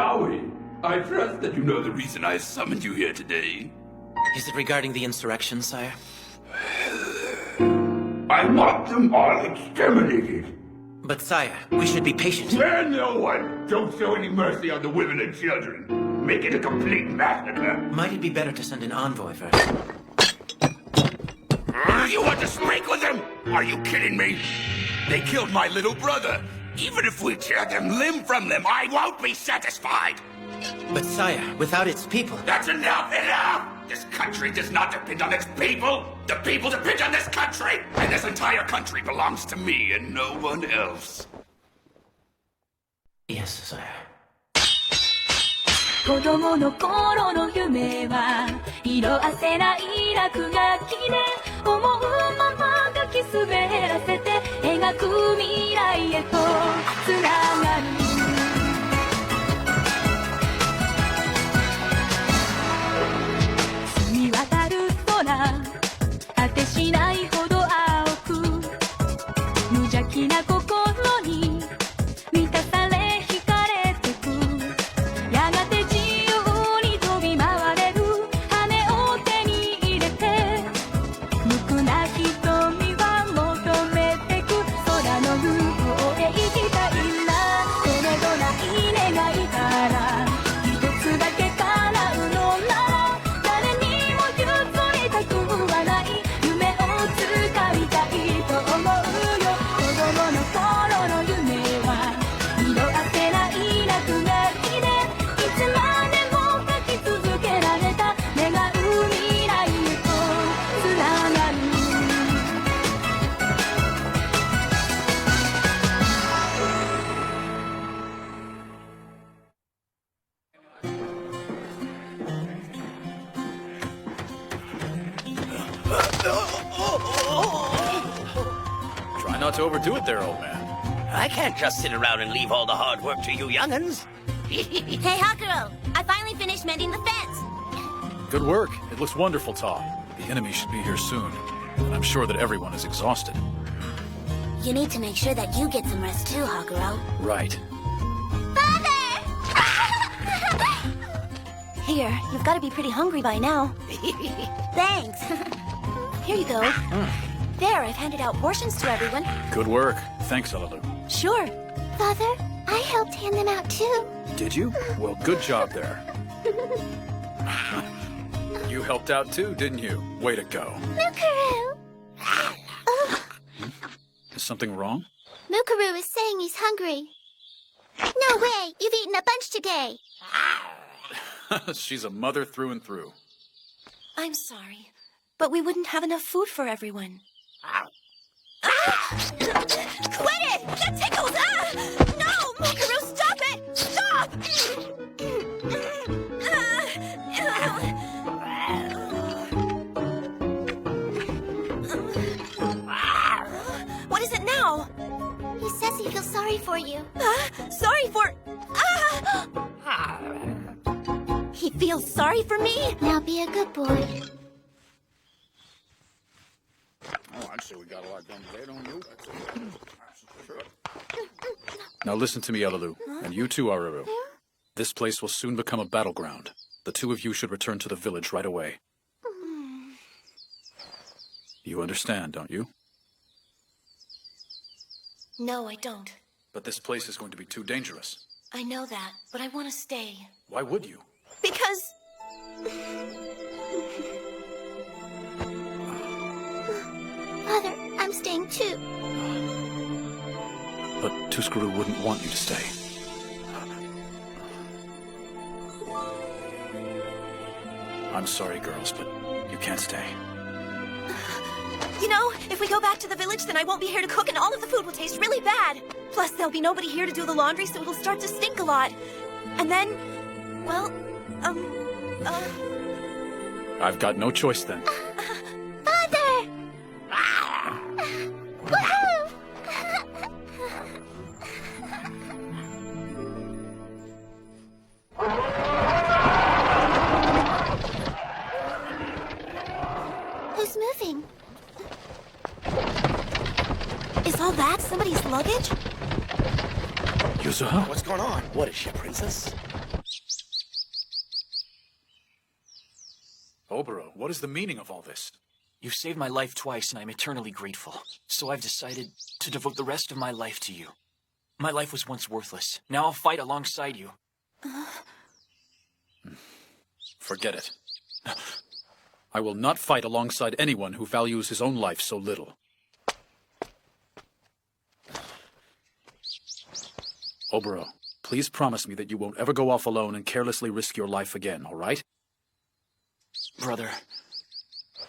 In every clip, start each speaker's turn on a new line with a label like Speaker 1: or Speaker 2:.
Speaker 1: shall we? I trust that you know the reason I summoned you here today.
Speaker 2: Is it regarding the insurrection, sire?
Speaker 1: I want them all exterminated.
Speaker 2: But sire, we should be patient.
Speaker 1: Spare no one! Don't show any mercy on the women and children. Make it a complete massacre.
Speaker 2: Might it be better to send an envoy first?
Speaker 1: You want to speak with them? Are you kidding me? They killed my little brother. Even if we tear them limb from limb, I won't be satisfied.
Speaker 2: But sire, without its people...
Speaker 1: That's enough! This country does not depend on its people. The people depend on this country. And this entire country belongs to me and no one else.
Speaker 2: Yes, sire.
Speaker 3: 子供の頃の夢は色あせない落書きで思うまま書き滑らせて描く未来へとつながる澄み渡る空果てしないほど青く無邪気な心に満たされ惹かれてくやがて自由に飛び回れる羽を手に入れて無垢な瞳は求めてく空の向こうへ行きたいなそれとない願いたら一つだけ叶うのなら誰にも譲りたくはない夢を掴みたいと思うよ子供の頃の夢は色あせない落書きでいつまでも描き続けられた願う未来へとつながる
Speaker 4: Try not to overdo it there, old man.
Speaker 5: I can't just sit around and leave all the hard work to you young'uns.
Speaker 6: Hey, Hakuro, I finally finished mending the fence.
Speaker 4: Good work. It looks wonderful, Ta. The enemy should be here soon. And I'm sure that everyone is exhausted.
Speaker 6: You need to make sure that you get some rest too, Hakuro.
Speaker 4: Right.
Speaker 6: Father! Here, you've got to be pretty hungry by now. Thanks. Here you go. There, I've handed out portions to everyone.
Speaker 4: Good work. Thanks, Alalu.
Speaker 6: Sure. Father, I helped hand them out too.
Speaker 4: Did you? Well, good job there. You helped out too, didn't you? Way to go.
Speaker 6: Mukuru!
Speaker 4: Is something wrong?
Speaker 6: Mukuru is saying he's hungry. No way! You've eaten a bunch today!
Speaker 4: She's a mother through and through.
Speaker 3: I'm sorry, but we wouldn't have enough food for everyone.
Speaker 6: Quit it! That tickles! No! Mukuru, stop it! Stop!
Speaker 3: What is it now?
Speaker 6: He says he feels sorry for you.
Speaker 3: Sorry for... He feels sorry for me?
Speaker 6: Now be a good boy.
Speaker 4: Oh, I'd say we got a lot done today, don't you? Now listen to me, Alalu. And you too, Aruru. This place will soon become a battleground. The two of you should return to the village right away. You understand, don't you?
Speaker 3: No, I don't.
Speaker 4: But this place is going to be too dangerous.
Speaker 3: I know that, but I want to stay.
Speaker 4: Why would you?
Speaker 3: Because...
Speaker 6: Father, I'm staying too.
Speaker 4: But Tuskaru wouldn't want you to stay. I'm sorry, girls, but you can't stay.
Speaker 3: You know, if we go back to the village, then I won't be here to cook and all of the food will taste really bad. Plus, there'll be nobody here to do the laundry, so it'll start to stink a lot. And then, well,
Speaker 4: I've got no choice then.
Speaker 6: Father! Woohoo! Who's moving?
Speaker 3: is all that somebody's luggage?
Speaker 4: Yuzuha?
Speaker 5: What's going on? What is she, a princess?
Speaker 4: what is the meaning of all this?
Speaker 7: You've saved my life twice, and I'm eternally grateful. So I've decided to devote the rest of my life to you. My life was once worthless. Now I'll fight alongside you.
Speaker 4: Forget it. I will not fight alongside anyone who values his own life so little. Oboro, please promise me that you won't ever go off alone and carelessly risk your life again, all right?
Speaker 7: Brother,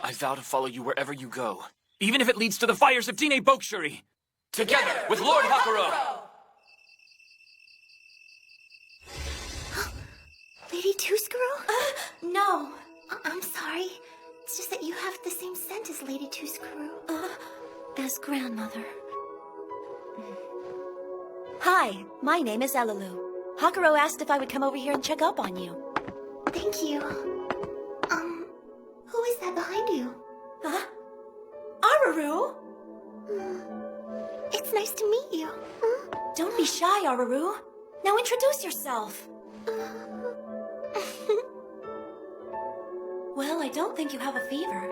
Speaker 7: I vow to follow you wherever you go, even if it leads to the fires of Dine Bokshuri. Together with Lord Hakuro!
Speaker 6: Lady Two-Screw? No. I'm sorry. It's just that you have the same scent as Lady Two-Screw. As grandmother. Hi, my name is Elalu. Hakuro asked if I would come over here and check up on you. Thank you. Who is that behind you? Huh? Aruru? It's nice to meet you. Don't be shy, Aruru. Now introduce yourself. Well, I don't think you have a fever.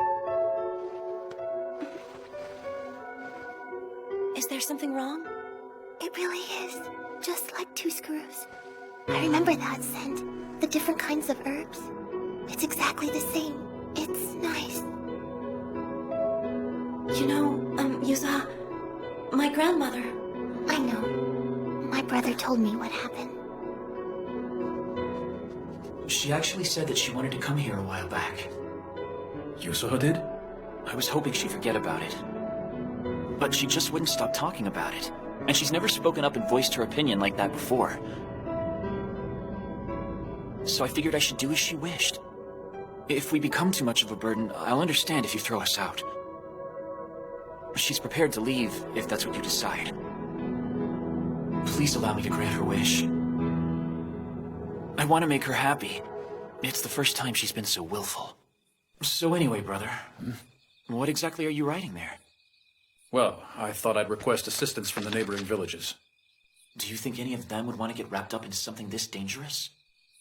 Speaker 6: Is there something wrong? It really is. Just like Two-Screws. I remember that scent. The different kinds of herbs. It's exactly the same. It's nice. You know, Yuza, my grandmother. I know. My brother told me what happened.
Speaker 7: She actually said that she wanted to come here a while back.
Speaker 4: Yusuha did?
Speaker 7: I was hoping she'd forget about it. But she just wouldn't stop talking about it. And she's never spoken up and voiced her opinion like that before. So I figured I should do as she wished. If we become too much of a burden, I'll understand if you throw us out. She's prepared to leave, if that's what you decide. Please allow me to grant her wish. I want to make her happy. It's the first time she's been so willful. So anyway, brother, what exactly are you writing there?
Speaker 4: Well, I thought I'd request assistance from the neighboring villages.
Speaker 7: Do you think any of them would want to get wrapped up into something this dangerous?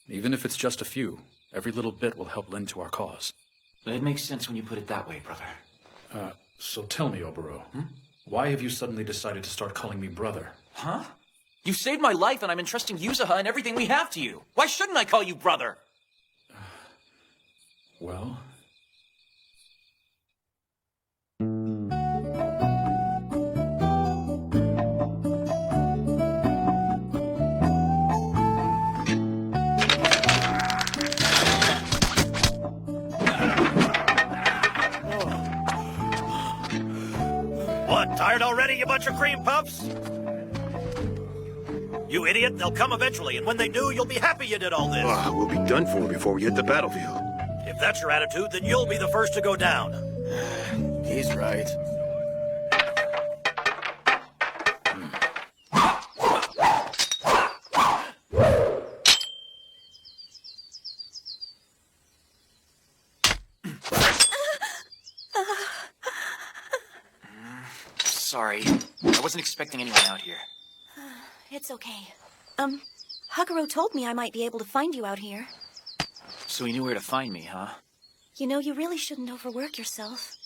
Speaker 4: Even if it's just a few, every little bit will help lend to our cause.
Speaker 7: It makes sense when you put it that way, brother.
Speaker 4: So tell me, Oboro, why have you suddenly decided to start calling me brother?
Speaker 7: Huh? You saved my life and I'm entrusting Yuzuha and everything we have to you. Why shouldn't I call you brother?
Speaker 4: Well...
Speaker 5: What, tired already, you bunch of cream puffs? You idiot, they'll come eventually, and when they do, you'll be happy you did all this.
Speaker 8: We'll be done for before we hit the battlefield.
Speaker 5: If that's your attitude, then you'll be the first to go down.
Speaker 8: He's right.
Speaker 7: Sorry. I wasn't expecting anyone out here.
Speaker 6: It's okay. Hakuro told me I might be able to find you out here.
Speaker 7: So he knew where to find me, huh?
Speaker 6: You know, you really shouldn't overwork yourself.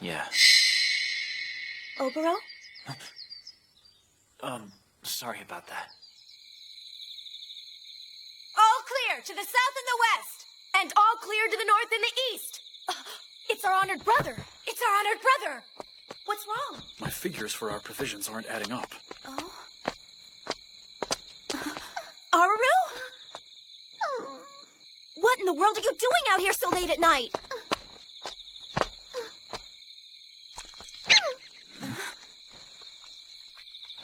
Speaker 7: Yeah.
Speaker 6: Oboro?
Speaker 7: Sorry about that.
Speaker 6: All clear to the south and the west! And all clear to the north and the east! It's our honored brother! It's our honored brother! What's wrong?
Speaker 4: My figures for our provisions aren't adding up.
Speaker 6: Oh? Aruru? What in the world are you doing out here so late at night?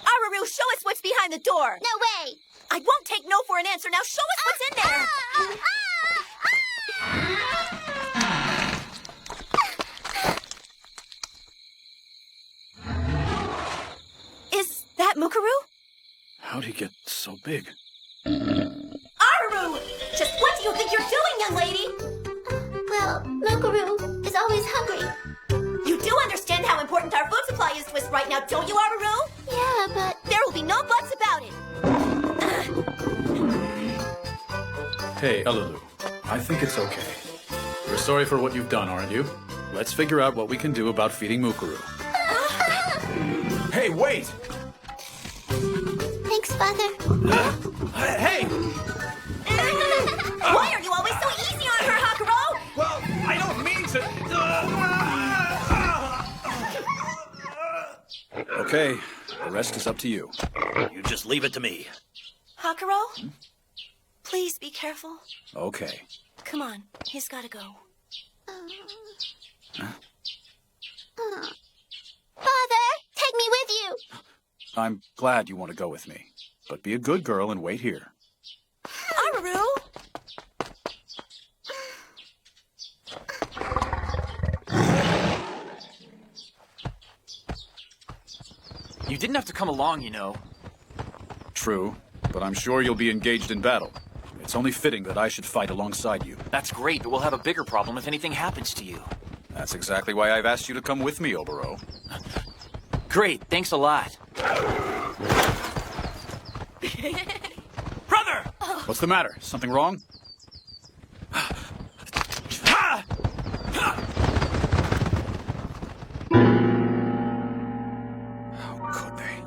Speaker 6: Aruru, show us what's behind the door.
Speaker 9: No way!
Speaker 6: I won't take no for an answer. Now show us what's in there. Is that Mukuru?
Speaker 4: How'd he get so big?
Speaker 6: Aruru! Just what do you think you're doing, young lady?
Speaker 9: Well, Mukuru is always hungry.
Speaker 6: You do understand how important our food supply is to us right now, don't you, Aruru?
Speaker 9: Yeah, but...
Speaker 6: There will be no buts about it.
Speaker 4: Hey, Elalu, I think it's okay. You're sorry for what you've done, aren't you? Let's figure out what we can do about feeding Mukuru.
Speaker 7: Hey, wait!
Speaker 6: Thanks, Father.
Speaker 7: Hey!
Speaker 9: Why are you always so easy on her, Hakuro?
Speaker 7: Well, I don't mean to...
Speaker 4: Okay, the rest is up to you.
Speaker 5: You just leave it to me.
Speaker 9: Hakuro? Please be careful.
Speaker 4: Okay.
Speaker 9: Come on, he's gotta go.
Speaker 6: Father, take me with you.
Speaker 4: I'm glad you want to go with me. But be a good girl and wait here.
Speaker 9: Aruru!
Speaker 7: You didn't have to come along, you know.
Speaker 4: True, but I'm sure you'll be engaged in battle. It's only fitting that I should fight alongside you.
Speaker 7: That's great, but we'll have a bigger problem if anything happens to you.
Speaker 4: That's exactly why I've asked you to come with me, Oboro.
Speaker 7: Great, thanks a lot. Brother!
Speaker 4: What's the matter? Something wrong? How could they?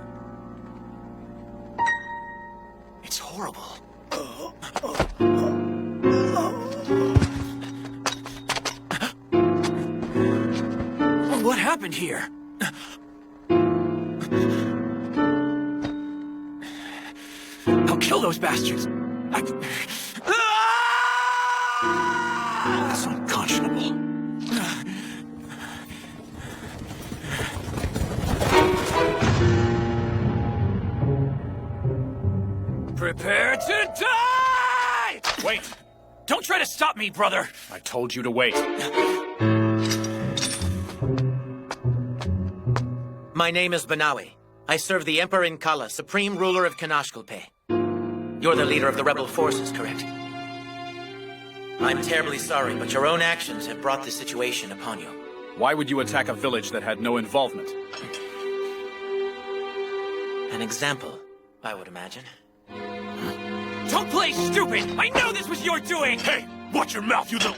Speaker 7: It's horrible. What happened here? I'll kill those bastards.
Speaker 4: That's unconscionable.
Speaker 7: Prepare to die! Wait! Don't try to stop me, brother!
Speaker 4: I told you to wait.
Speaker 2: My name is Banawi. I serve the Emperor Inkala, supreme ruler of Kanashkalpe. You're the leader of the rebel forces, correct? I'm terribly sorry, but your own actions have brought this situation upon you.
Speaker 4: Why would you attack a village that had no involvement?
Speaker 2: An example, I would imagine.
Speaker 7: Don't play stupid! I know this was your doing!
Speaker 1: Hey, watch your mouth, you little...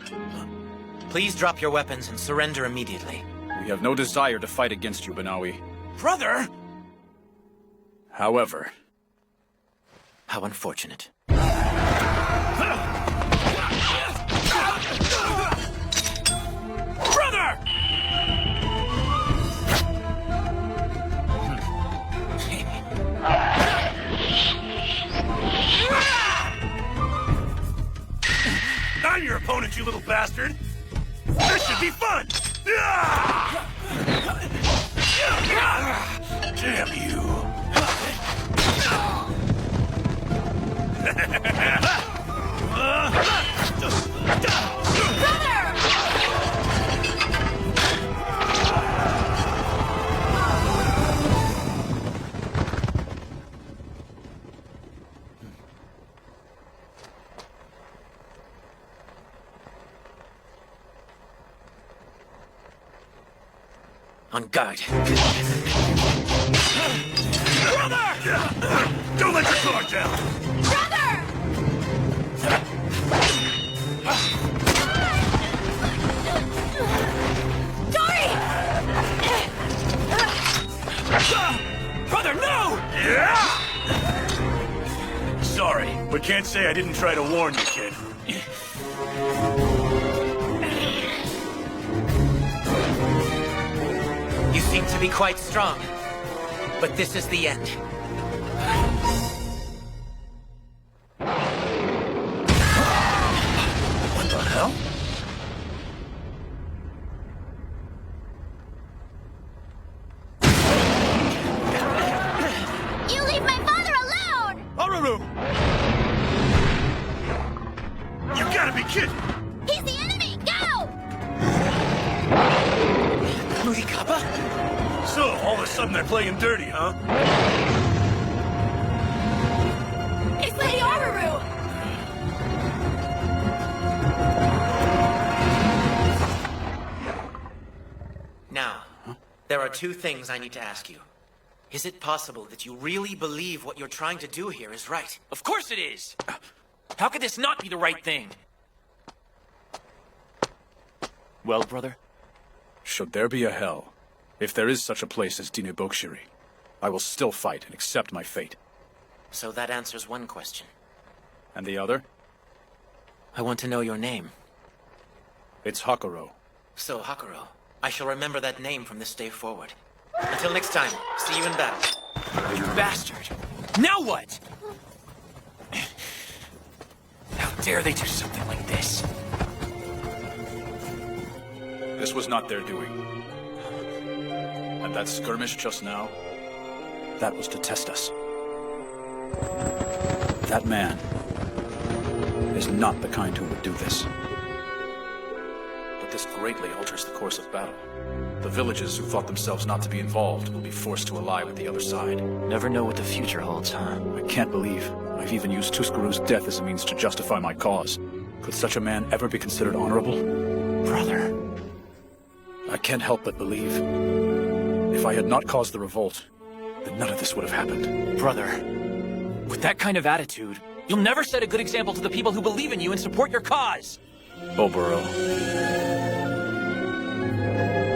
Speaker 2: Please drop your weapons and surrender immediately.
Speaker 4: We have no desire to fight against you, Banawi.
Speaker 7: Brother!
Speaker 4: However...
Speaker 2: How unfortunate.
Speaker 7: Brother!
Speaker 1: I'm your opponent, you little bastard! This should be fun! Damn you!
Speaker 2: On guard.
Speaker 1: Brother! Don't let your guard down!
Speaker 9: Brother! Dory!
Speaker 7: Brother, no!
Speaker 1: Yeah! Sorry, but can't say I didn't try to warn you, kid.
Speaker 2: You seem to be quite strong. But this is the end.
Speaker 1: What the hell?
Speaker 6: You leave my father alone!
Speaker 1: Aruru! You gotta be kidding!
Speaker 6: He's the enemy! Go!
Speaker 2: Murikaba?
Speaker 1: So, all of a sudden they're playing dirty, huh?
Speaker 9: It's Lady Aruru!
Speaker 2: Now, there are two things I need to ask you. Is it possible that you really believe what you're trying to do here is right?
Speaker 7: Of course it is! How could this not be the right thing? Well, brother?
Speaker 4: Should there be a hell, if there is such a place as Dinebokshiri, I will still fight and accept my fate.
Speaker 2: So that answers one question.
Speaker 4: And the other?
Speaker 2: I want to know your name.
Speaker 4: It's Hakuro.
Speaker 2: So, Hakuro, I shall remember that name from this day forward. Until next time, see you in battle.
Speaker 7: You bastard! Now what? How dare they do something like this?
Speaker 4: This was not their doing. And that skirmish just now, that was to test us. That man is not the kind who would do this. But this greatly alters the course of battle. The villages who thought themselves not to be involved will be forced to ally with the other side.
Speaker 7: Never know what the future holds, huh?
Speaker 4: I can't believe I've even used Tuscaru's death as a means to justify my cause. Could such a man ever be considered honorable?
Speaker 7: Brother.
Speaker 4: I can't help but believe if I had not caused the revolt, then none of this would have happened.
Speaker 7: Brother, with that kind of attitude, you'll never set a good example to the people who believe in you and support your cause.
Speaker 4: Oboro.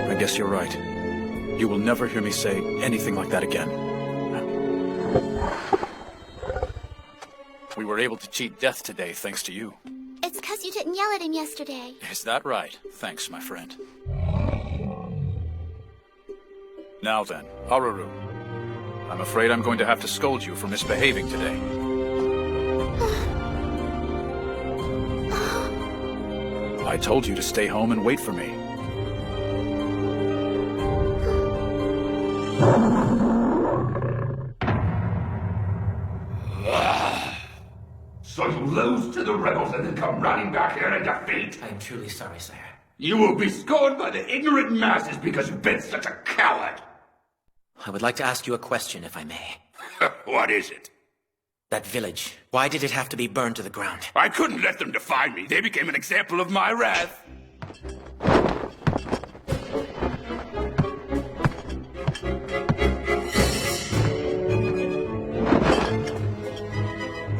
Speaker 4: I guess you're right. You will never hear me say anything like that again. We were able to cheat death today thanks to you.
Speaker 9: It's because you didn't yell at him yesterday.
Speaker 4: Is that right? Thanks, my friend. Now then, Aruru. I'm afraid I'm going to have to scold you for misbehaving today. I told you to stay home and wait for me.
Speaker 1: So you lose to the rebels and then come running back here in defeat?
Speaker 2: I am truly sorry, sire.
Speaker 1: You will be scorned by the ignorant masses because you've been such a coward.
Speaker 2: I would like to ask you a question, if I may.
Speaker 1: What is it?
Speaker 2: That village, why did it have to be burned to the ground?
Speaker 1: I couldn't let them define me. They became an example of my wrath.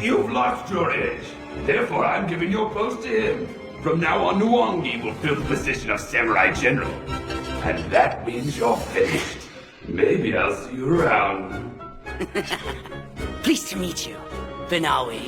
Speaker 1: You've lost your edge. Therefore, I'm giving your post to him. From now on, Nuongi will fill the position of Samurai General. And that means you're finished. Maybe I'll see you around.
Speaker 10: Pleased to meet you, Benawi.